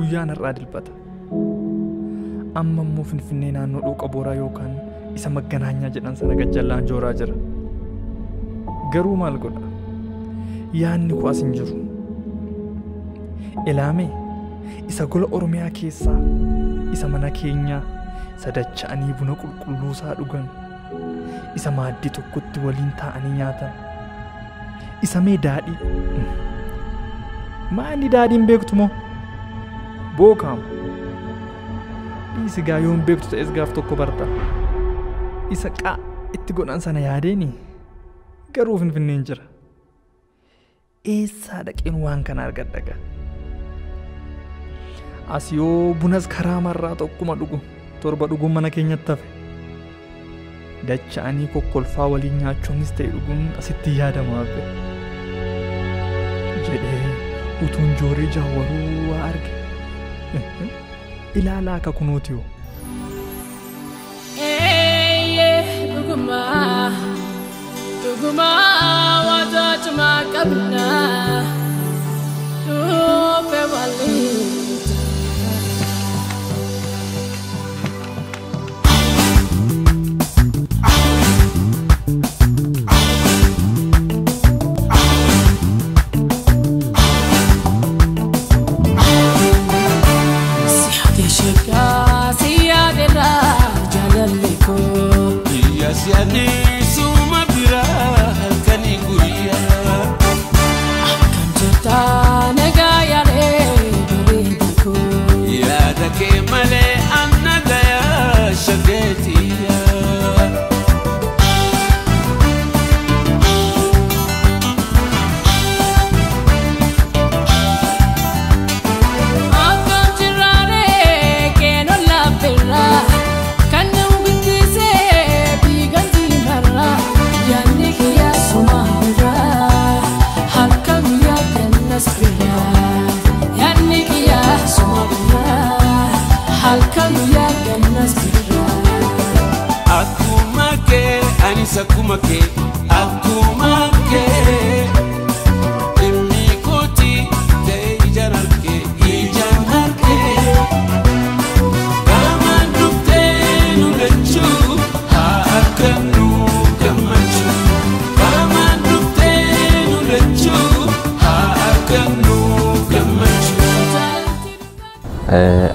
guyyaan har'aa dilbata. Amma immoo Finfinnee naannoo Dhooqa Booraa yookaan isa Magganaanyaa jedhan sana gajjallaan jooraa jira. Garuu maal godha? Yaanni koo as hin jiru. Ilaame isa gola Oromiyaa keessaa isa mana keenyaa sadacha'anii buna qulqulluusaa dhugan isa maaddii tokkotti waliin taa'anii nyaatan isa mee daadhii maali daadhiin beektu moo bookaam dhiisi gaayoon beektu ta'es gaaf tokko barta isa qaa itti godhan sana yaadeeni garuu Finfinneen jira eessaa dhaqeen waan kana argadhaga as yoo bunas karaa marraa tokkuma dhugu torba dhuguun mana keenyatti hafe dacha'anii kokkolfaa waliin nyaachuunis ta'e dhuguun asitti yaadama hafe jedhee utuun jooree jaawwaruu waa arge ilaalaa akka kunuuti yoo dhugumaa waantota qabnaa dhufe waliin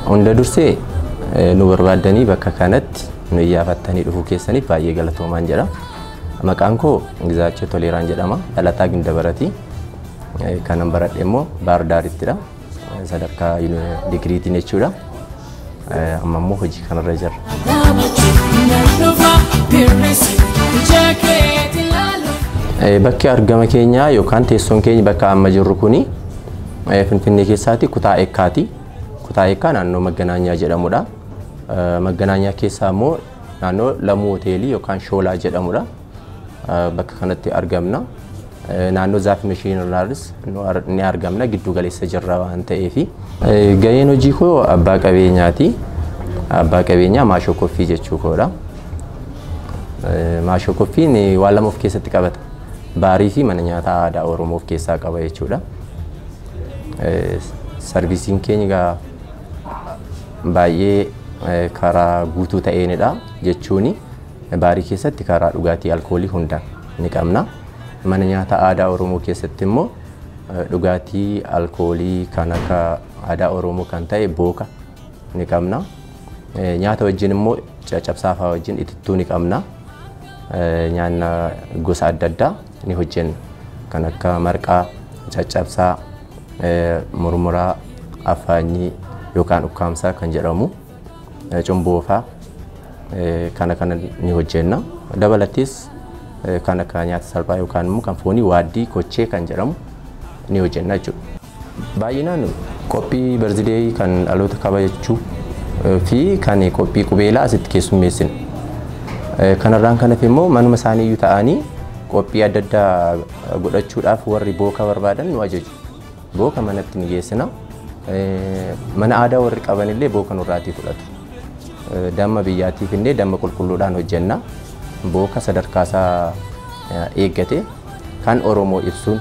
Hunda dursee nu barbaadanii bakka kanatti nu iyyafattanii dhufuu keessaniif baay'ee galatoomaan jedha. Maqaan koo Gizaachee Toleeraan jedhama. Dhalataa Gindabaratii. Kanan baradhe immoo Baahir Daarittidha. Sadarkaa digiriitiin jechuudha. Amma immoo hojii kanarra jirra. Bakki argama keenyaa yookaan teessoon keenya bakka amma jirru kuni Finfinnee keessaatti kutaa Eekkaati. Kutaa Eekkaa naannoo Magganaanyaa jedhamudha. Magganaanyaa keessaa immoo naannoo Lamuu Hoteelii yookaan Shoolaa jedhamudha. Bakka kanatti argamna. Naannoo Zaaf Mishiinarraas ni argamna giddu galeessa jirra waan ta'eef. Gaheen hojii koo abbaa qabeenyaati. Abbaa qabeenyaa Maashoo Koffii jechuu koodha. Maashoo Koffiin waan lama of keessatti qabata. Baarii fi mana nyaataa aadaa Oromoo of keessaa qaba jechuudha. Sarviisiin keenya baay'ee karaa guutuu ta'eenidha jechuun baarii keessatti karaa dhugaatii alkoolii hunda ni qabna. Mana nyaataa aadaa Oromoo keessatti immoo dhugaatii alkoolii kan akka aadaa Oromoo kan ta'e booka ni qabna. Nyaata wajjin immoo caccabsaafaa wajjin itittuu ni qabna. Nyaanna gosa adda addaa ni hojjenna kan akka marqaa, caccabsaa, murmuraa, afaanii yookaan ukkaamsaa kan jedhamu cumboofaa kana ni hojjenna. Dabalatees kan akka nyaata salphaa yookaan immoo kan foonii waaddii kochee kan jedhamu ni hojjenna jechuudha. Baay'inaan qophii barzideey kan dhaloota kabajachuu fi kan qophii qubeelaa asitti keessummeessina. Kanarraan kan hafe immoo manuma isaaniiyyuu ta'anii qophii adda addaa godhachuudhaaf warri booka barbaadan nu ajaju. Booka manatti ni geessina. Mana aadaa warri qaban illee booka nurraatii fudhatu. Damma biyyaatiif illee damma qulqulluudhaan hojjenna. Booka sadarkaasaa eeggate kan Oromoo ibsuun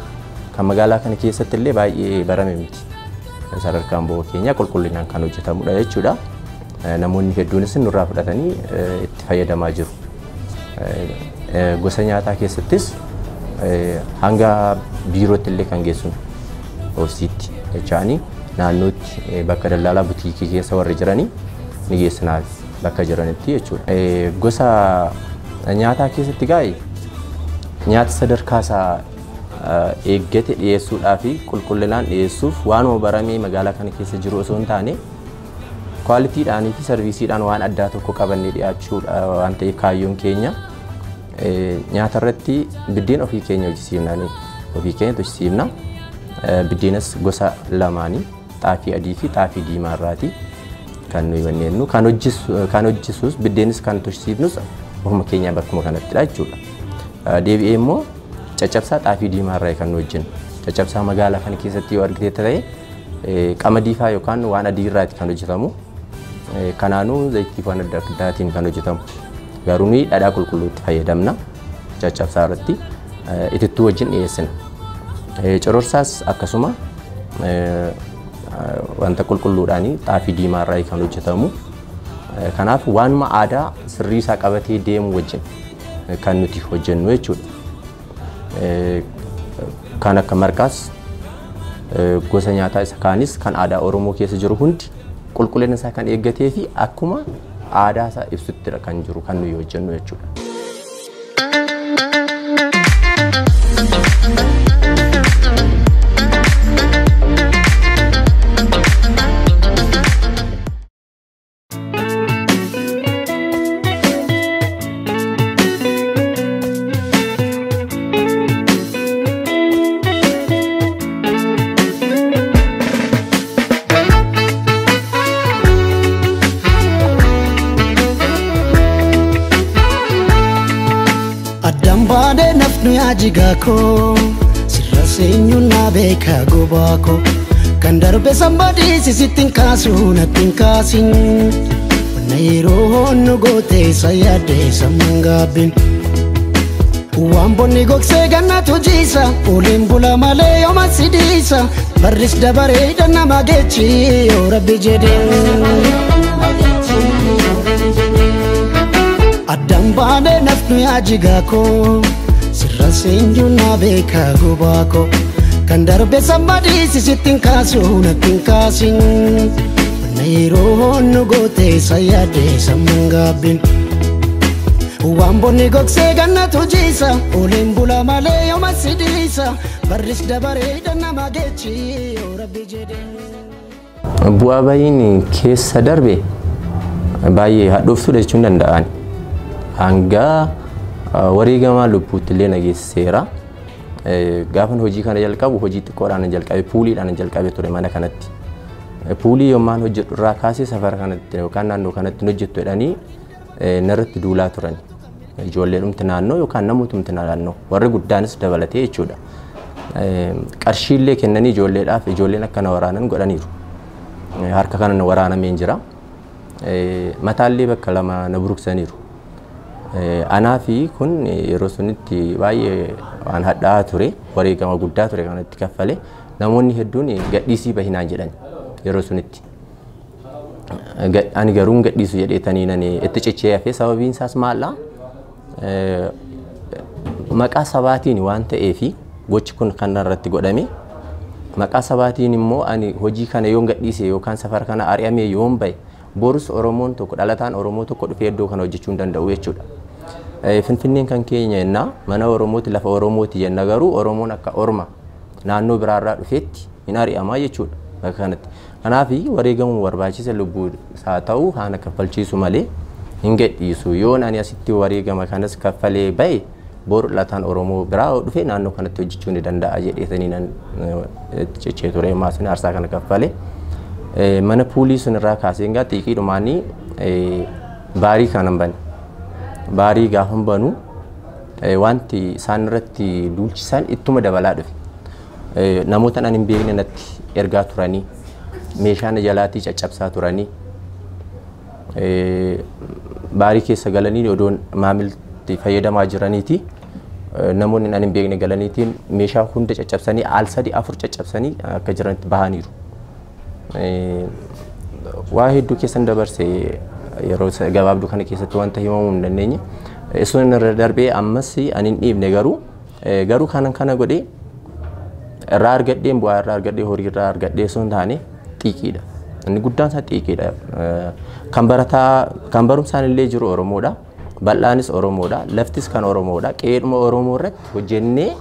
kan magaalaa kana keessatti illee baay'ee barame miti. sadarkaan bo'oo keenya qulqullinaan kan hojjetamudha jechuudha. Namoonni hedduunis nurraa fudhatanii itti fayyadamaa jiru. Gosa nyaataa keessattis hanga biirootti illee kan geessu ofiisitti jechaanii naannootti bakka daldalaa butiikii keessa warri jiranii ni geessinaaf bakka jiranitti jechuudha. Gosa nyaataa keessatti gaa'e nyaata sadarkaa isaa eeggate dhiyeessuudhaa fi qulqullinaan dhiyeessuuf waanuma baramee magaalaa kana keessa jiru osoo hin taane kwaalitiidhaanii fi sarviisiidhaan waan addaa tokko qabannee dhiyaachuudha waan ta'eef kaayyoon keenya nyaata irratti biddeen ofii keenya hojjisiifnanii ofii keenya hojjisiifna. Biddeenas gosa lamaanii xaafii adii fi xaafii diimaa irraati kan nuyi banneennu kan hojjisuus biddeenis kan hojjisiifnus ofuma keenya bakkuma kanattidha jechuudha. Deebi'ee immoo caccabsaa xaafii diimaa irraa kan nu hojjennu. Caccabsaa magaalaa kana keessatti yoo argite ta'e qamadii faa yookaan waan adii irraati kan hojjetamu. Kanaanuu zayitii waan adda addaatiin kan hojjetamu. Garuu nuyi dhadhaa qulqulluutti fayyadamna caccabsaa irratti itittuu wajjin dhiyeessina. Cororsaas akkasuma wanta qulqulluudhaanii xaafii diimaa irraa kan hojjetamu. Kanaaf waanuma aadaa sirrii isaa qabatee deemu wajjin kan nuti hojjennu jechuudha. Kan akka marqaas gosa nyaataa isa kaanis kan aadaa Oromoo keessa jiru hundi qulqullina isaa kan eeggatee fi akkuma aadaa isaa ibsuttidha kan jiru kan nuyi hojjennu jechuudha. Adambade nafnu ya jigako sirra seenyu na beka gobako kan darbe somebody sisitin kasu natin kasin nairo no gote sayade samangabin wamboni gokse ganna tujisa olimbula male yo masidisa baris dabare dana magechi yo rabbi jede Adambade nafnu ya jigako sirra seenyu na beka gobako kan darbe somebody sisitin kasu natin kasin nairo no gote sayade samangabin wamboni gokse ganna tujisa olimbula male yo masidisa baris dabare dana magechi yo rabbi jede Bu'aa baay'inni keessa darbe baay'ee hadhooftuudha jechuun danda'an. Hanga wareegama lubbuutti illee nageessiseera. Gaafan hojii kana jalqabu hojii xiqqoodhaan jalqabe puuliidhaan jalqabe ture mana kanatti. Puulii yommaan hojjedhu irraa kaasee safara kanatti yookaan naannoo kanatti hojjettu jedhanii narratti duulaa turan. Ijoollee dhumti naannoo yookaan namoota naannoo warri guddaanis dabalatee jechuudha. Qarshiillee kennanii ijoolleedhaaf ijoolleen akkana waraanan godhaniiru. Harka kana waraanamee jira. Mataallee bakka lama na buruqsaniiru. Anaa fi kun yeroo sunitti baay'ee waan hadhaa ture wareegama guddaa ture kanatti kaffale namoonni hedduun gadhiisii bahinaan jedhan yeroo sunitti. Ani garuu gadhiisu jedheetanii nani itti cichee hafee sababiin isaas maallaa maqaa sabaatiin waan ta'eefi gochi kun kan irratti godhame maqaa sabaatiin immoo ani hojii kana yoon gadhiise yookaan safara kana ari'amee yoon bahe borus Oromoon tokko dhalataan Oromoo tokko dhufee iddoo kana hojjechuu hin danda'u jechuudha. Finfinneen kan keenya jennaa mana Oromooti lafa Oromooti jenna garuu Oromoon akka Orma naannoo biraarraa dhufeetti hin ari'amaa jechuudha bakka kanatti. Kanaaf wareegamuu barbaachisa lubbuu isaa ta'uu haana kaffalchiisu malee hin gadhiisu yoon ani asitti wareegama kanas kaffalee bahe boru dhalataan Oromoo biraa dhufee naannoo kanatti hojjechuu ni danda'a jedheetanii nan cichee ture maasin aarsaa kana kaffalee. Mana puulii sun irraa kaasee ngaa xiqqeedhumaanii baarii kanan bane. Baarii gaafan banu wanti isaan irratti duulchisan ittuma dabalaa dhufe. Namoota ani hin beekne natti ergaa turanii meeshaan jalaatii caccabsaa turanii baarii keessa galanii odoon maamilti fayyadamaa jiraniiti namoonni ani hin beekne galaniitiin meeshaa hunda caccabsanii al 3-4 caccabsanii akka jiranitti bahaniiru. waa hedduu keessan dabarse yeroo gabaabduu kana keessatti wanta himamuu hin dandeenye sun irra darbee ammas ani hin dhiibne garuu kana godhee irraa argadheen bu'aa irraa argadhee horii irraa argadhee sun taane xiiqiidha. Inni guddaan isaa xiiqiidha. Kan barumsaan illee jiru Oromoodha. Bal'aanis Oromoodha. Laftis kan Oromoodha. Qe'eedhuma Oromoo irratti hojjennee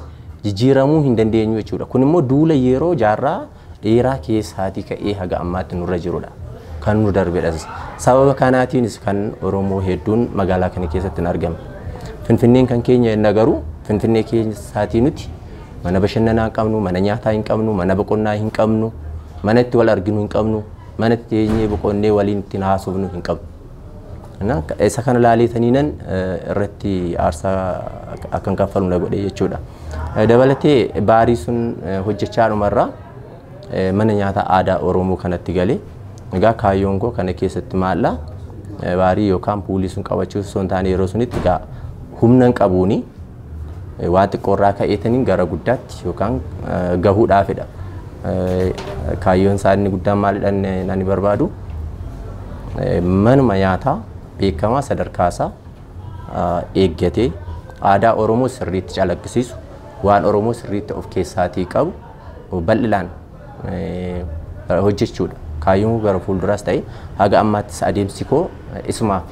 jijjiiramuu hin dandeenyu jechuudha. Kun immoo duula yeroo jaarraa dheeraa keessaatii ka'ee haga ammaatti nurra jirudha. Kan nu darbedhas. Sababa kanaatiinis kan Oromoo hedduun magaalaa kana keessatti hin argamne. Finfinneen kan keenya inni garuu Finfinnee keessaatii nuti mana bashannanaa hin qabnu, mana nyaataa hin qabnu, mana boqonnaa hin qabnu, mana itti wal arginu hin qabnu, mana itti teenyee boqonnee waliin ittiin haasofnu hin qabnu. Isa kana laaleetaniinan irratti aarsaa akkan kaffalu na godhe jechuudha. Dabalatee baarii sun hojjechaa dhumarraa mana nyaataa aadaa Oromoo kanatti galee egaa kaayyoon koo kana keessatti maalla baarii yookaan puulii sun qabachuuf osoo hin taane yeroo sunitti egaa humna hin qabuuni waa xiqqoorraa ka'eetaniin gara guddaatti yookaan gahuudhaafidha. Kaayyoon isaa inni guddaan maalidha nani barbaadu manuma nyaataa beekamaa sadarkaasaa eeggatee aadaa Oromoo sirriitti calaqqisiisu waan Oromoo sirriitti of keessaatii qabu bal'inaan hojjechuudha. Kaayyoon gara fuulduraas ta'e haga ammaattis adeemsi koo isumaaf.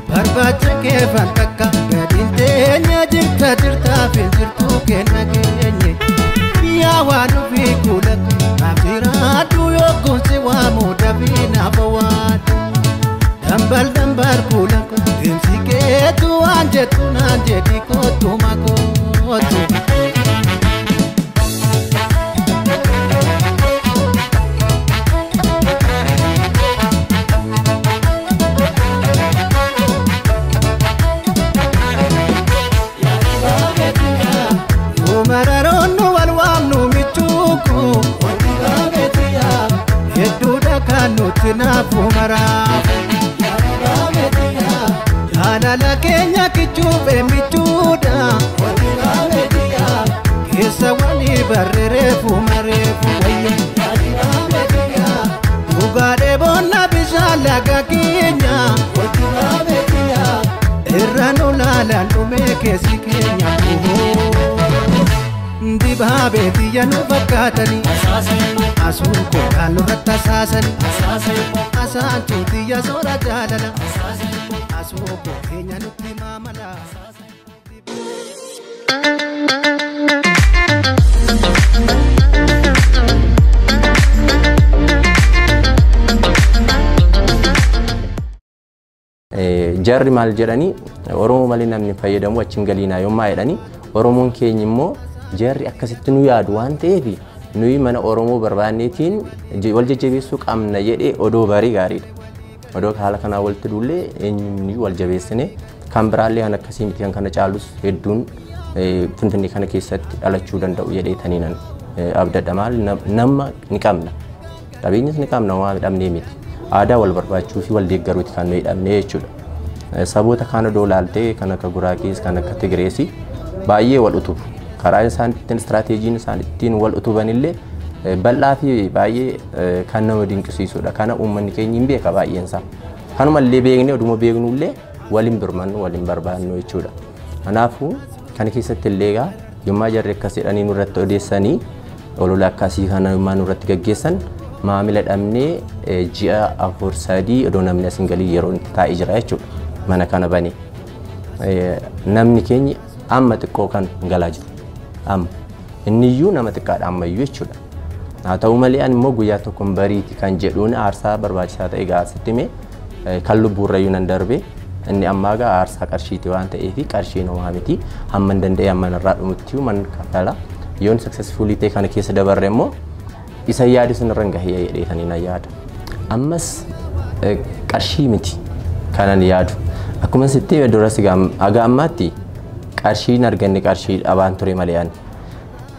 Barbacha keefan takka gadin teenya jirta jirta filtirtuu kenna keenye yaa waan nufi kuulatu naafiraadhu yookuun si waamuu dafii naafa waan dambal kuulatu deemsi keetu waan jettu naan jedhi kootu makootu. Mararoonu walwaamnu michuuku hedduudha kan nuti naafu maraafu jaalala keenya kichuufe michuudha keessa walii barreereefu mareefu dhugaadhee boonna bishaan laga keenya irra nu laalaan dhumee keessi keenya Dibaabe biyya nu fakkaatanii asuun kookaan nurratti asaasanii asaantuu biyya soora jaalala asuun koo keenya nutti maamala. Jarri maal jedhanii Oromoo malee namni fayyadamu achiin galiinaa yoommaa jedhanii Oromoon keenya immoo jarri akkasitti nu yaadu waan ta'eef nuyi mana Oromoo barbaanneetiin wal jajjabeessuu qabna jedhee odoo barii gaariidha. Odoo haala kanaa walitti dhullee eenyumni wal jabeessine kan biraallee kan akkasii miti kan kana caalus hedduun Finfinnee kana keessatti dhalachuu danda'u jedheetaniinan abdadha maal nama ni qabna. Qabeenyas ni qabna waa midhamnee miti. Aadaa wal barbaachuu fi wal deeggaruuti kan nuyi dhabnee jechuudha. Saboota kana doolaaltee kan akka Guraagees kan akka Tigireesii baay'ee wal utubu. Karaa isaan ittiin istiraatiijiin isaan ittiin wal utubanillee bal'aa fi baay'ee kan nama dinqisiisudha. Kana uummanni keenya hin beeka baay'een isaa. Kanumallee beeknee oduma beeknullee waliin birmannu waliin barbaannu jechuudha. Kanaafuu kana keessatti illee egaa yommuu jarri akkas jedhanii nurratti odeessanii olola akkasii kana yommuu nurratti gaggeessan maamila dhabnee ji'a 4-3 odoo namni asiin galii yeroo itti taa'ee jira jechuudha. Mana kana banee namni keenya amma xiqqoo kan galaa jiru. Amma inni iyyuu nama xiqqaadha ammayyuu jechuudha. Haa ta'u malee ani immoo guyyaa tokkoon bariiti kan jedhuun aarsaa barbaachisaa ta'e gaasitti mee kan lubbuurrayyuu nan darbe inni ammaa gaa aarsaa qarshiiti waan ta'eef qarshii namaa miti hamma hin danda'e hamma irraa dhumutti man kaffala yoon successfully ta'e kana keessa dabarre immoo isa yaadu sun irra gahee jedheetanii na yaada. Ammas qarshii miti kanan yaadu. Akkuma sitti duras aga ammaatti qarshiin arganne qarshii dhabaan ture malee ani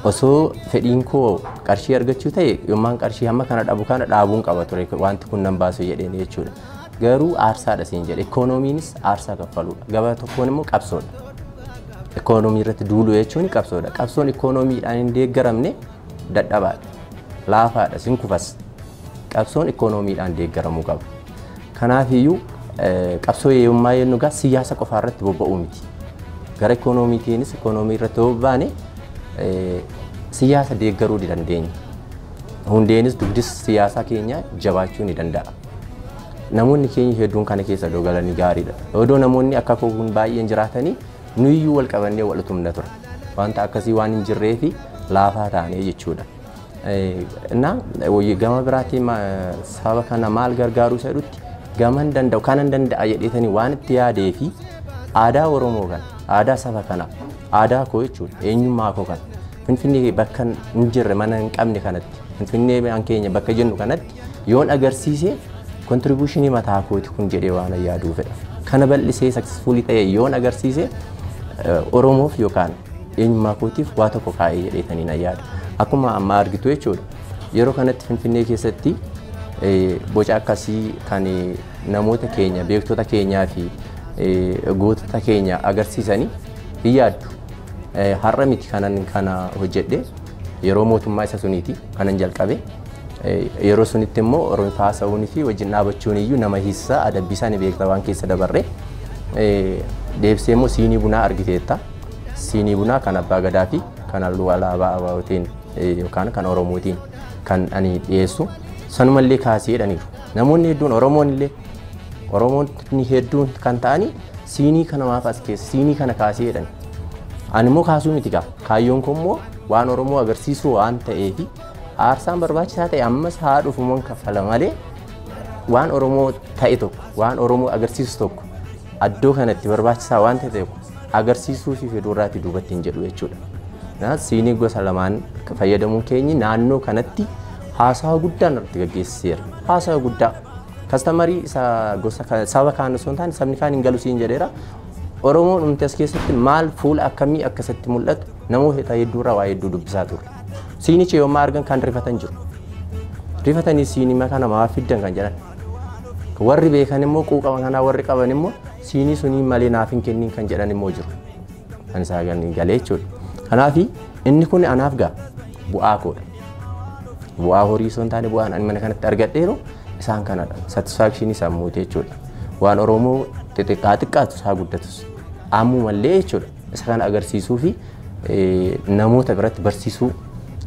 osoo fedhiin koo qarshii argachuu ta'e yommaan qarshii hamma kana dhabu kana dhaabuun qaba ture wanti kun nan baasu jedheen jechuudha. Garuu aarsaadha siin jedhe ikoonomiinis aarsaa kaffaluudha. Gaba tokkoon immoo qabsoodha. Ikoonomii irratti duuluu jechuun qabsoodha. Qabsoon ikoonomiidhaan hin deeggaramne dadhabaadha. Laafaadha siin kufas. Qabsoon ikoonomiidhaan deeggaramuu qaba. Kanaafiyyuu qabsoo yommaa yennu gaa siyaasa qofaa irratti bobba'uu miti. Gara ikoonomiitiinis ikoomii irratti bobbaane siyaasa deeggaruu ni dandeenya. Hundeenis dugdis siyaasaa keenya jabaachuu ni danda'a. Namoonni keenya hedduun kana keessa dogalanii gaariidha. Odoo namoonni akka kun baay'een jiraatanii nuyiyyuu wal qabannee wal utumna ture. Wanta akkasii waan hin jirree fi laafaa taanee jechuudha. Gama biraatiin saba kana maal gargaaruu isa dhutti gaman danda'u kanan danda'a jedheetanii waan itti yaadee fi aadaa Oromoo kan aadaa saba kana aadaa koo jechuudha eenyummaa koo kan Finfinnee bakka hin jirre mana hin qabne kanatti Finfinnee biyya keenya bakka jennu kanatti yoon agarsiise kontribuushinii mataa kooti kun jedhee waan yaaduu fedha. Kana bal'isee saksesfuulii ta'e yoon agarsiise Oromoof yookaan eenyummaa kootiif waa tokko kaa'ee jedheetanii na yaada. Akkuma amma argitu jechuudha yeroo kanatti Finfinnee keessatti boca akkasii kan namoota keenya beektota keenyaa fi gootota keenya agarsiisanii hin yaaddu. Har'a miti kanan kana hojjedhe yeroo mootummaa isa suniiti kanan jalqabe yeroo sunitti immoo Oromoo sa'uunii fi wajjin dhaabachuun iyyuu nama hissa adabbisaa ni beekta waan keessa dabarre deebisee immoo siinii bunaa argiteetta. Siinii bunaa kan abbaa gadaa fi kan halluu alaabaa abaabootiin yookaan kan Oromootiin kan ani dhiyeessu sanumallee kaasee jedhaniiru. Namoonni hedduun Oromoonni hedduun kan ta'anii siinii kana maaf as keessa siinii kana kaasee jedhani. Ani immoo kaasuu miti gaa kaayyoon koo immoo waan Oromoo agarsiisuu waan ta'eef aarsaan barbaachisaa ta'e ammas haa dhufumoon kaffala malee waan Oromoo ta'e tokko waan Oromoo agarsiisu tokko addoo kanatti barbaachisaa waan ta'e tokko agarsiisuu fi fedhuurraatti duubatti hin jedhu jechuudha. Siinii gosa lamaan fayyadamuun keenya naannoo kanatti haasawa guddaan irratti gaggeessiseera. Haasawa guddaa kastamarii isa gosa saba kaan osoo hin taane sabni kaan hin galu siin jedheera. Oromoon umti as keessatti maal fuula akkamii akkasitti mul'atu namoota hedduurraa waa hedduu dubbisaa turre. Siinichi yoommaa argan kan rifatan jiru. Rifatanii siinii kana maaf fiddan kan jedhan. Warri beekan immoo quuqama kanaa warri qaban immoo siinii sunii malee naaf hin kennin kan jedhan immoo jiru. Kan isaa galee jechuudha. Kanaaf inni kun anaaf gaa bu'aa koodha. Bu'aa horii osoo hin taane bu'aan ani mana kanatti argadheeru isaan kanadha. Satisfaakshinii sammuuti jechuudha. Waan Oromoo xiqqaatu isaa guddatus ammuu mallee jechuudha. Isa kana agarsiisuu fi namoota biratti barsiisuu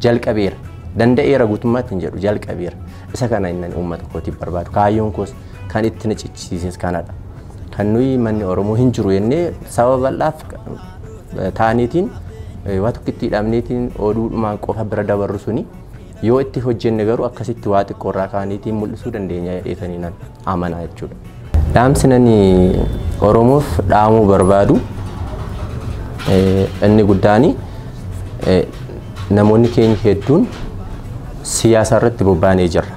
jalqabeera. Danda'eera guutummaatti hin jedhu jalqabeera. Isa kana inni uummata kootiif barbaadu. Kaayyoon koos kan itti na cichisiises kanadha. Kan nuyi manni Oromoo hin jiru jennee saba bal'aaf taaniitiin waa tokkitti hidhamneetiin oduudhumaan qofa bira dabarru suni yoo itti hojjenne garuu akkasitti waa xiqqoorraa kaaniitiin mul'isuu dandeenya jedheetanii nan amanaa jechuudha. Dhaamsi nani Oromoof dhaamuu barbaadu inni guddaani namoonni keenya hedduun siyaasa irratti bobbaanee jirra.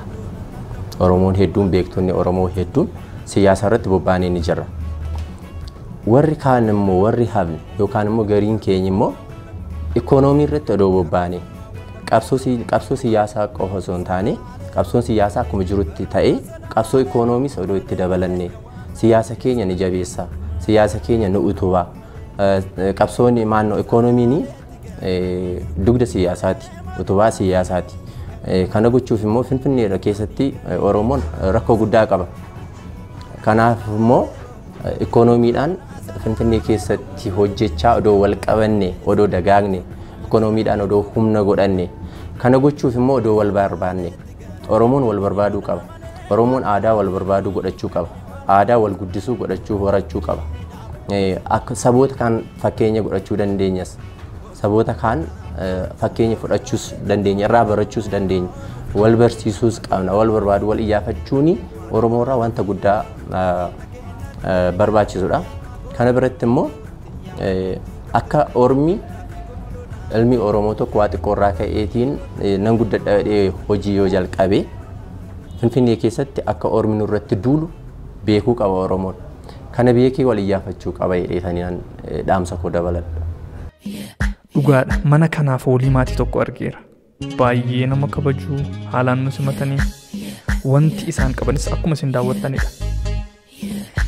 Oromoon hedduun beektonni Oromoo hedduun siyaasa irratti bobbaanee ni jirra. Warri kaan immoo warri hafne yookaan immoo gariin keenya immoo ikoonomii irratti odoo bobbaanee qabsoo siyaasaa qofa osoo hin taane qabsoon siyaasaa akkuma jirutti ta'ee qabsoo ikoonomiis odoo itti dabalannee siyaasa keenya ni jabeessa siyaasa keenya ni utubaa qabsoon maannoo ikoonomiin dugda siyaasaati utubaa siyaasaati. Kana gochuuf immoo Finfinnee keessatti Oromoon rakkoo guddaa qaba. Kanaaf immoo ikoonomiidhaan Finfinnee keessatti hojjechaa odoo wal qabanne odoo dagaagne ikoonomiidhaan odoo humna godhanne kana gochuuf immoo odoo wal barbaanne Oromoon wal barbaaduu qaba. Oromoon aadaa wal barbaaduu godhachuu qaba. Aadaa wal guddisuu godhachuu horachuu qaba. Akka saboota kaan fakkeenya godhachuu dandeenyas saboota kaan fakkeenya fudhachuus dandeenya irraa barachuus dandeenya wal barsiisuus qabna wal barbaadu wal iyyaafachuuni Oromoo irraa wanta guddaa barbaachisudha. Kana biratti immoo akka ilmi Oromoo tokko waa xiqqoorraa ka'eetiin nan guddadha hojii yoo jalqabe Finfinnee keessatti akka Ormi nurratti duulu beekuu qaba Oromoon. Kana beekee wal iyyaafachuu qaba jedheetanii dhaamsa koo dabaladha. Dhugaadha mana kanaaf oolii maatii tokko argeera. Baay'ee nama kabajuu haalaan nu simatanii wanti isaan qabanis akkuma isin daawwattanidha.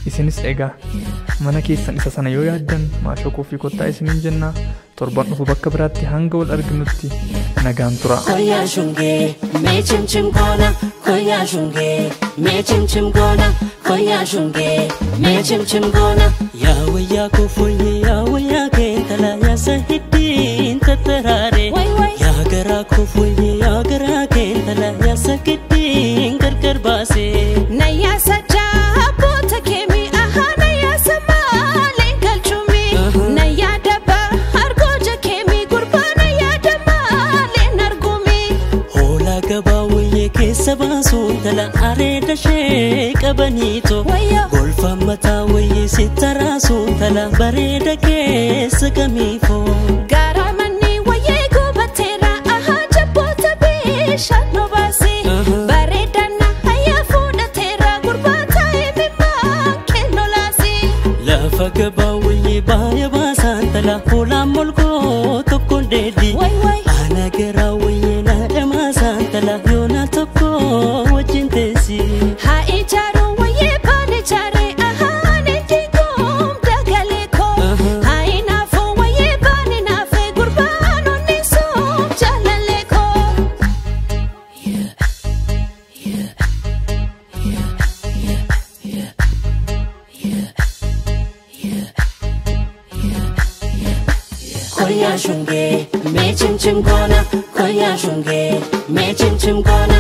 Isinis egaa mana keessan isa sana yoo yaaddan maashoo koofii kottaa isiniin jenna. Torban dhufu bakka biraatti hanga wal arginutti nagaan tura. Koya shunge me chim chim gona, koya shunge me chim chim gona, koya shunge me chim chim gona. Ya waya ko fulye ya waya ke tala ya sahidin tatarare. Ya gara ko fulye ya gara ke tala ya sakidin gar base. Na ya saja bota kemi aha na ya sama legal chumi. Na ya daba argoja kemi gurbana ya dama lenargumi. Hola gaba waye ke sabasu tala areda she kabanito. Golfa mata waye sitarasu tala bareda ke sagamifo. Garamani waye gubatera aha jabota bisha no basi. Baredana haya fuda tera gurbata emima kenolasi. Lafa gaba waye baya basan tala hola molko tokko dedi. Ana gara waye na emasan tala yona tokko wajin tesi. Ha ijaru waye bani jare aha neti gum dagaleko. Ha inafu waye bani nafe gurbano niso jalaleko. Koya shunge me chim chim gona, koya shunge me chim chim gona.